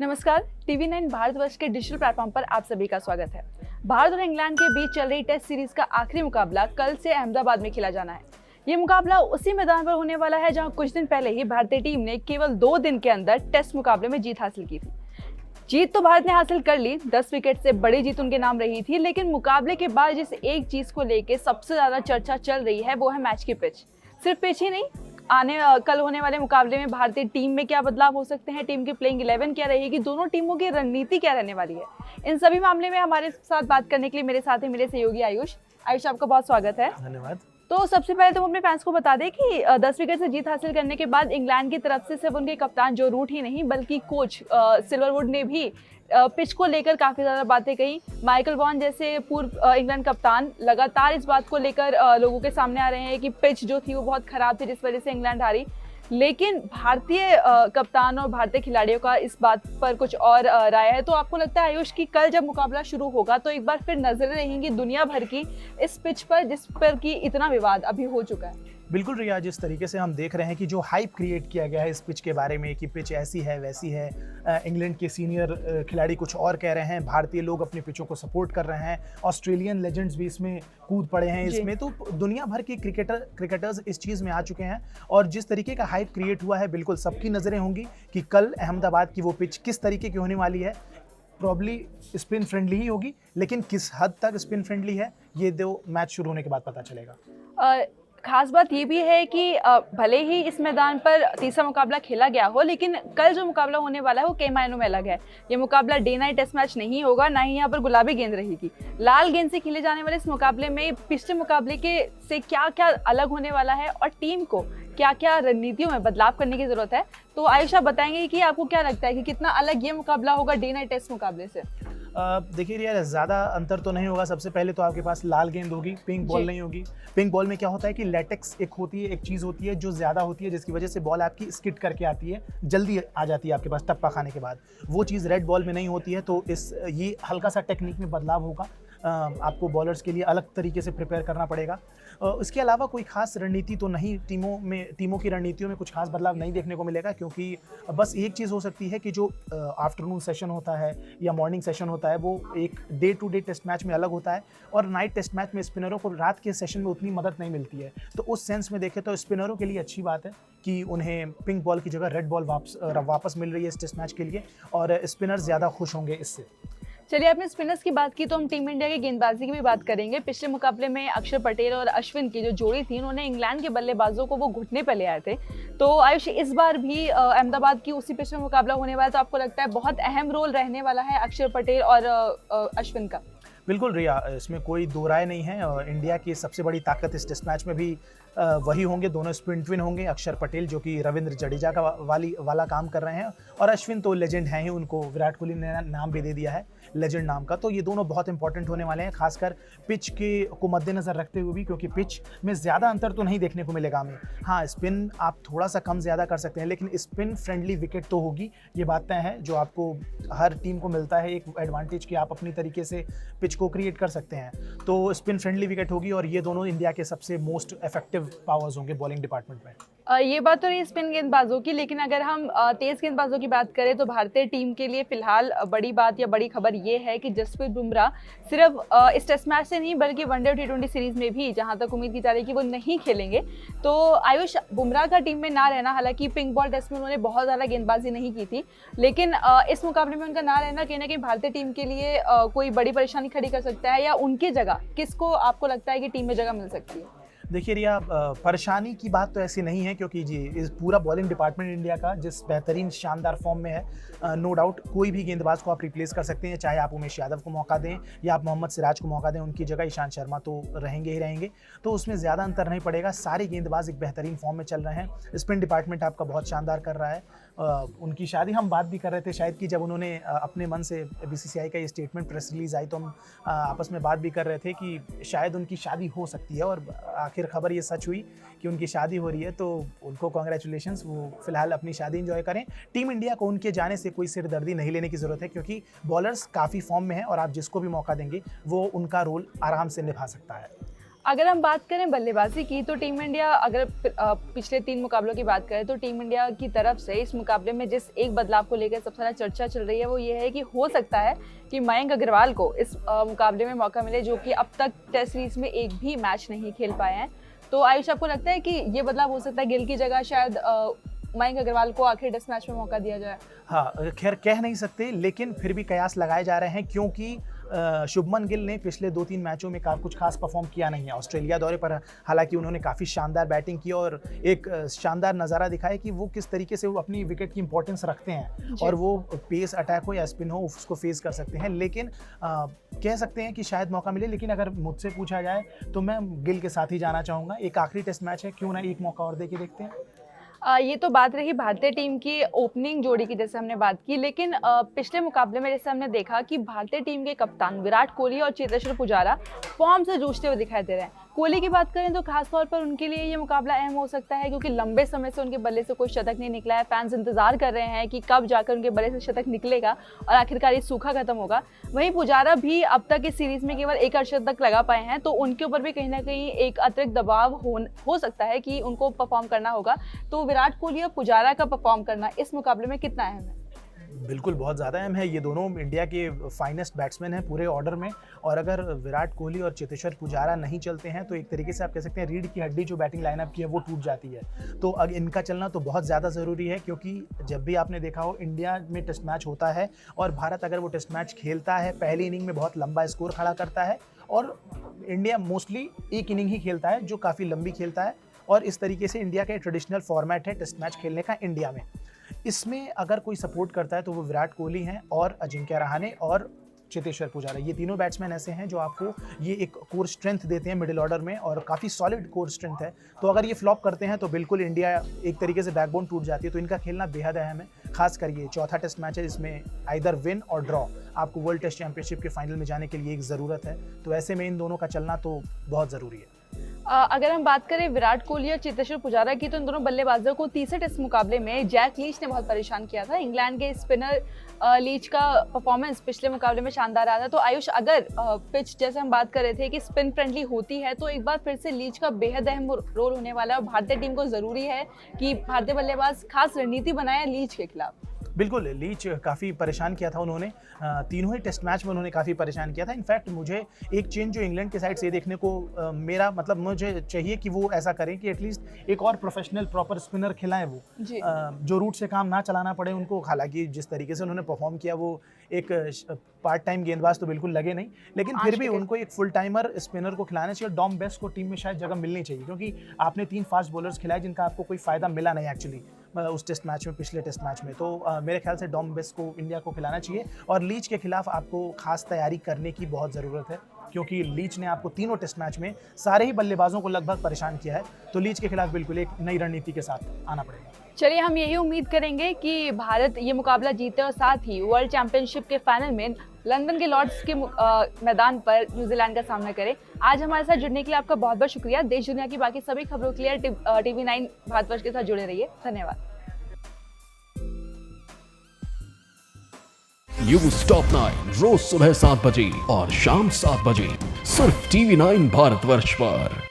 नमस्कार। टीवी9 भारतवर्ष के digital platform पर आप सभी का स्वागत है। भारत और इंग्लैंड के बीच चल रही टेस्ट सीरीज का आखिरी मुकाबला कल से अहमदाबाद में खेला जाना है। ये मुकाबला उसी मैदान पर होने वाला है जहां कुछ दिन पहले ही भारतीय टीम ने केवल 2 दिन के अंदर टेस्ट मुकाबले में जीत हासिल की थी। जीत तो भारत ने हासिल कर ली, 10 विकेट से बड़ी जीत उनके नाम रही थी, लेकिन मुकाबले के बाद जिस एक चीज को लेकर सबसे ज्यादा चर्चा चल रही है वो है मैच की पिच। सिर्फ पिच ही नहीं, कल होने वाले मुकाबले में भारतीय टीम में क्या बदलाव हो सकते हैं, टीम की प्लेइंग 11 क्या रहेगी, दोनों टीमों की रणनीति क्या रहने वाली है। इन सभी मामले में हमारे साथ बात करने के लिए मेरे साथ है मेरे सहयोगी आयुष। आयुष, आपका बहुत स्वागत है। धन्यवाद। तो सबसे पहले तो हम अपने फैंस को बता दें कि 10 विकेट से जीत हासिल करने के बाद इंग्लैंड की तरफ से सिर्फ उनके कप्तान जो रूट ही नहीं बल्कि कोच सिल्वरवुड ने भी पिच को लेकर काफ़ी ज़्यादा बातें कही। माइकल वॉन जैसे पूर्व इंग्लैंड कप्तान लगातार इस बात को लेकर लोगों के सामने आ रहे हैं कि पिच जो थी वो बहुत ख़राब थी जिस वजह से इंग्लैंड हारी। लेकिन भारतीय कप्तान और भारतीय खिलाड़ियों का इस बात पर कुछ और राय है। तो आपको लगता है आयुष कि कल जब मुकाबला शुरू होगा तो एक बार फिर नजरें रहेंगी दुनिया भर की इस पिच पर जिस पर कि इतना विवाद अभी हो चुका है? बिल्कुल रिया, जिस तरीके से हम देख रहे हैं कि जो हाइप क्रिएट किया गया है इस पिच के बारे में कि पिच ऐसी है वैसी है, इंग्लैंड के सीनियर खिलाड़ी कुछ और कह रहे हैं, भारतीय लोग अपनी पिचों को सपोर्ट कर रहे हैं, ऑस्ट्रेलियन लेजेंड्स भी इसमें कूद पड़े हैं इसमें। तो दुनिया भर के क्रिकेटर्स इस चीज़ में आ चुके हैं और जिस तरीके का हाइप क्रिएट हुआ है बिल्कुल सबकी नज़रें होंगी कि कल अहमदाबाद की वो पिच किस तरीके की होने वाली है। प्रॉब्ली स्पिन फ्रेंडली ही होगी, लेकिन किस हद तक स्पिन फ्रेंडली है ये दो मैच शुरू होने के बाद पता चलेगा। खास बात ये भी है कि भले ही इस मैदान पर तीसरा मुकाबला खेला गया हो, लेकिन कल जो मुकाबला होने वाला है वो कई मायनों में अलग है। ये मुकाबला डे नाइट टेस्ट मैच नहीं होगा, ना ही यहाँ पर गुलाबी गेंद रहेगी। लाल गेंद से खेले जाने वाले इस मुकाबले में पिछले मुकाबले के से क्या क्या अलग होने वाला है और टीम को क्या क्या रणनीतियों में बदलाव करने की जरूरत है। तो आयुष, आप बताएंगे कि आपको क्या लगता है कि कितना अलग ये मुकाबला होगा डे नाइट टेस्ट मुकाबले से? देखिए यार, ज़्यादा अंतर तो नहीं होगा। सबसे पहले तो आपके पास लाल गेंद होगी, पिंक बॉल नहीं होगी। पिंक बॉल में क्या होता है कि लेटेक्स एक चीज़ होती है जो ज़्यादा होती है, जिसकी वजह से बॉल आपकी स्किड करके आती है, जल्दी आ जाती है आपके पास टप्पा खाने के बाद। वो चीज़ रेड बॉल में नहीं होती है। तो ये हल्का सा टेक्निक में बदलाव होगा। आपको बॉलर्स के लिए अलग तरीके से प्रिपेयर करना पड़ेगा। इसके अलावा कोई खास रणनीति तो नहीं, टीमों की रणनीतियों में कुछ खास बदलाव नहीं देखने को मिलेगा, क्योंकि बस एक चीज़ हो सकती है कि जो आफ्टरनून सेशन होता है या मॉर्निंग सेशन होता है वो एक day to day test match में अलग होता है और नाइट टेस्ट मैच में स्पिनरों को रात के सेशन में उतनी मदद नहीं मिलती है। तो उस सेंस में देखें तो स्पिनरों के लिए अच्छी बात है कि उन्हें पिंक बॉल की जगह रेड बॉल वापस मिल रही है इस टेस्ट मैच के लिए और स्पिनर ज़्यादा खुश होंगे इससे। चलिए, आपने स्पिनर्स की बात की तो हम टीम इंडिया की गेंदबाजी की भी बात करेंगे। पिछले मुकाबले में अक्षर पटेल और अश्विन की जो जोड़ी थी, उन्होंने इंग्लैंड के बल्लेबाजों को वो घुटने पे ले आए थे। तो आयुष, इस बार भी अहमदाबाद की उसी पिच में मुकाबला होने वाला है, तो आपको लगता है बहुत अहम रोल रहने वाला है अक्षर पटेल और अश्विन का? बिल्कुल रिया, इसमें कोई दो राय नहीं है। इंडिया की सबसे बड़ी ताकत इस टेस्ट मैच में भी वही होंगे। दोनों स्पिन ट्विन होंगे। अक्षर पटेल जो कि रविंद्र जडेजा का वाला काम कर रहे हैं और अश्विन तो लेजेंड हैं ही, उनको विराट कोहली ने नाम भी दे दिया है लेजेंड नाम का। तो ये दोनों बहुत इंपॉर्टेंट होने वाले हैं, खासकर पिच को मद्देनज़र रखते हुए भी, क्योंकि पिच में ज़्यादा अंतर तो नहीं देखने को मिलेगा हमें। हाँ, स्पिन आप थोड़ा सा कम ज़्यादा कर सकते हैं, लेकिन स्पिन फ्रेंडली विकेट तो होगी, ये बात तय है। जो आपको हर टीम को मिलता है एक एडवांटेज कि आप अपनी तरीके से पिच को क्रिएट कर सकते हैं। तो स्पिन फ्रेंडली विकेट होगी और ये दोनों इंडिया के सबसे मोस्ट इफेक्टिव पावर्स होंगे बॉलिंग डिपार्टमेंट में। ये बात तो रही स्पिन गेंदबाजों की, लेकिन अगर हम तेज गेंदबाजों की बात करें तो भारतीय टीम के लिए फिलहाल बड़ी बात या बड़ी खबर ये है कि जसप्रीत बुमराह सिर्फ इस टेस्ट मैच से नहीं बल्कि वनडे और टी20 सीरीज में भी, जहां तक उम्मीद की जा रही है कि वो नहीं खेलेंगे। तो आयुष, बुमराह का टीम में ना रहना, हालांकि पिंक बॉल टेस्ट में उन्होंने बहुत ज़्यादा गेंदबाजी नहीं की थी, लेकिन इस मुकाबले में उनका ना रहना कहीं ना कहीं भारतीय टीम के लिए कोई बड़ी परेशानी खड़ी कर सकता है, या उनकी जगह किसको आपको लगता है कि टीम में जगह मिल सकती है? देखिए रिया, परेशानी की बात तो ऐसी नहीं है, क्योंकि जी इस पूरा बॉलिंग डिपार्टमेंट इंडिया का जिस बेहतरीन शानदार फॉर्म में है, नो डाउट कोई भी गेंदबाज को आप रिप्लेस कर सकते हैं। चाहे आप उमेश यादव को मौका दें या आप मोहम्मद सिराज को मौका दें, उनकी जगह ईशांत शर्मा तो रहेंगे ही रहेंगे। तो उसमें ज़्यादा अंतर नहीं पड़ेगा। सारे गेंदबाज एक बेहतरीन फॉर्म में चल रहे हैं। स्पिन डिपार्टमेंट आपका बहुत शानदार कर रहा है। उनकी शादी हम बात भी कर रहे थे शायद कि जब उन्होंने अपने मन से बीसीसीआई का ये स्टेटमेंट प्रेस रिलीज आई तो हम आपस में बात भी कर रहे थे कि शायद उनकी शादी हो सकती है और आखिर खबर ये सच हुई कि उनकी शादी हो रही है। तो उनको कॉन्ग्रेचुलेशंस, वो फिलहाल अपनी शादी एंजॉय करें। टीम इंडिया को उनके जाने से कोई सिरदर्दी नहीं लेने की ज़रूरत है, क्योंकि बॉलर्स काफ़ी फॉर्म में हैं और आप जिसको भी मौका देंगे वो उनका रोल आराम से निभा सकता है। अगर हम बात करें बल्लेबाजी की तो टीम इंडिया अगर पिछले 3 मुकाबलों की बात करें तो टीम इंडिया की तरफ से इस मुकाबले में जिस एक बदलाव को लेकर सबसे ज़्यादा चर्चा चल रही है वो ये है कि हो सकता है कि मयंक अग्रवाल को इस मुकाबले में मौका मिले, जो कि अब तक टेस्ट सीरीज में एक भी मैच नहीं खेल पाए हैं। तो आयुष, आपको लगता है कि ये बदलाव हो सकता है, गिल की जगह शायद मयंक अग्रवाल को आखिरी टेस्ट मैच में मौका दिया जाए? हाँ, खैर कह नहीं सकते, लेकिन फिर भी कयास लगाए जा रहे हैं क्योंकि शुभमन गिल ने पिछले 2-3 मैचों में कुछ खास परफॉर्म किया नहीं है ऑस्ट्रेलिया दौरे पर। हालांकि उन्होंने काफ़ी शानदार बैटिंग की और एक शानदार नज़ारा दिखाया कि वो किस तरीके से वो अपनी विकेट की इंपॉर्टेंस रखते हैं और वो पेस अटैक हो या स्पिन हो उसको फेस कर सकते हैं। लेकिन कह सकते हैं कि शायद मौका मिले, लेकिन अगर मुझसे पूछा जाए तो मैं गिल के साथ ही जाना चाहूँगा। एक आखिरी टेस्ट मैच है, क्यों ना एक मौका और दे के देखते हैं। ये तो बात रही भारतीय टीम की ओपनिंग जोड़ी की, जैसे हमने बात की, लेकिन पिछले मुकाबले में जैसे हमने देखा कि भारतीय टीम के कप्तान विराट कोहली और चेतेश्वर पुजारा फॉर्म से जूझते हुए दिखाई दे रहे हैं। कोहली की बात करें तो खासतौर पर उनके लिए ये मुकाबला अहम हो सकता है क्योंकि लंबे समय से उनके बल्ले से कोई शतक नहीं निकला है। फैंस इंतजार कर रहे हैं कि कब जाकर उनके बल्ले से शतक निकलेगा और आखिरकार ये सूखा खत्म होगा। वहीं पुजारा भी अब तक इस सीरीज में केवल एक अर्धशतक लगा पाए हैं, तो उनके ऊपर भी कहीं ना कहीं एक अतिरिक्त दबाव हो सकता है कि उनको परफॉर्म करना होगा। तो विराट कोहली और पुजारा का परफॉर्म करना इस मुकाबले में कितना अहम है? बिल्कुल बहुत ज़्यादा अहम है। ये दोनों इंडिया के फाइनेस्ट बैट्समैन हैं पूरे ऑर्डर में, और अगर विराट कोहली और चेतेश्वर पुजारा नहीं चलते हैं तो एक तरीके से आप कह सकते हैं रीढ़ की हड्डी जो बैटिंग लाइनअप की है वो टूट जाती है। तो अब इनका चलना तो बहुत ज़्यादा ज़रूरी है क्योंकि जब भी आपने देखा हो इंडिया में टेस्ट मैच होता है और भारत अगर वो टेस्ट मैच खेलता है, पहली इनिंग में बहुत लंबा स्कोर खड़ा करता है और इंडिया मोस्टली एक इनिंग ही खेलता है जो काफ़ी लंबी खेलता है, और इस तरीके से इंडिया का ट्रेडिशनल फॉर्मेट है टेस्ट मैच खेलने का इंडिया में। इसमें अगर कोई सपोर्ट करता है तो वो विराट कोहली हैं और अजिंक्य रहाणे और चेतेश्वर पुजारा। ये तीनों बैट्समैन ऐसे हैं जो आपको ये एक कोर स्ट्रेंथ देते हैं मिडिल ऑर्डर में, और काफ़ी सॉलिड कोर स्ट्रेंथ है। तो अगर ये फ्लॉप करते हैं तो बिल्कुल इंडिया एक तरीके से बैकबोन टूट जाती है। तो इनका खेलना बेहद अहम है, खास कर ये चौथा टेस्ट मैच है जिसमें आइदर विन और ड्रॉ आपको वर्ल्ड टेस्ट चैंपियनशिप के फाइनल में जाने के लिए एक ज़रूरत है। तो ऐसे में इन दोनों का चलना तो बहुत ज़रूरी है। अगर हम बात करें विराट कोहली और चेतेश्वर पुजारा की, तो इन दोनों बल्लेबाजों को तीसरे टेस्ट मुकाबले में जैक लीच ने बहुत परेशान किया था। इंग्लैंड के स्पिनर लीच का परफॉर्मेंस पिछले मुकाबले में शानदार आया था। तो आयुष, अगर पिच जैसे हम बात कर रहे थे कि स्पिन फ्रेंडली होती है, तो एक बार फिर से लीच का बेहद अहम रोल होने वाला है और भारतीय टीम को ज़रूरी है कि भारतीय बल्लेबाज खास रणनीति बनाए लीच के खिलाफ। बिल्कुल, लीच काफ़ी परेशान किया था उन्होंने, तीनों ही टेस्ट मैच में उन्होंने काफ़ी परेशान किया था। इनफैक्ट मुझे एक चेंज जो इंग्लैंड के साइड से देखने को मेरा मतलब मुझे चाहिए कि वो ऐसा करें कि एटलीस्ट एक और प्रोफेशनल प्रॉपर स्पिनर खिलाएं वो, जो रूट से काम ना चलाना पड़े उनको। हालांकि जिस तरीके से उन्होंने परफॉर्म किया वो एक पार्ट टाइम गेंदबाज तो बिल्कुल लगे नहीं, लेकिन फिर भी उनको एक फुल टाइमर स्पिनर को खिलाना चाहिए। डॉम बेस्ट को टीम में शायद जगह मिलनी चाहिए क्योंकि आपने 3 फास्ट बॉलर्स खिलाए जिनका आपको कोई फ़ायदा मिला नहीं एक्चुअली उस टेस्ट मैच में, पिछले टेस्ट मैच में। तो मेरे ख्याल से डॉम बेस्ट को इंडिया को खिलाना चाहिए, और लीच के खिलाफ आपको खास तैयारी करने की बहुत ज़रूरत है क्योंकि लीच ने आपको तीनों टेस्ट मैच में सारे ही बल्लेबाजों को लगभग परेशान किया है। तो लीच के खिलाफ बिल्कुल एक नई रणनीति के साथ आना पड़ेगा। चलिए, हम यही उम्मीद करेंगे कि भारत ये मुकाबला जीते और साथ ही वर्ल्ड चैंपियनशिप के फाइनल में लंदन के लॉर्ड्स के मैदान पर न्यूजीलैंड का सामना करें। आज हमारे साथ जुड़ने के लिए आपका बहुत बहुत शुक्रिया। देश दुनिया की बाकी सभी खबरों के लिए TV9 भारतवर्ष के साथ जुड़े रहिए। धन्यवाद। न्यूज़ टॉप 9 रोज सुबह 7 बजे और शाम 7 बजे सिर्फ TV9 भारतवर्ष पर।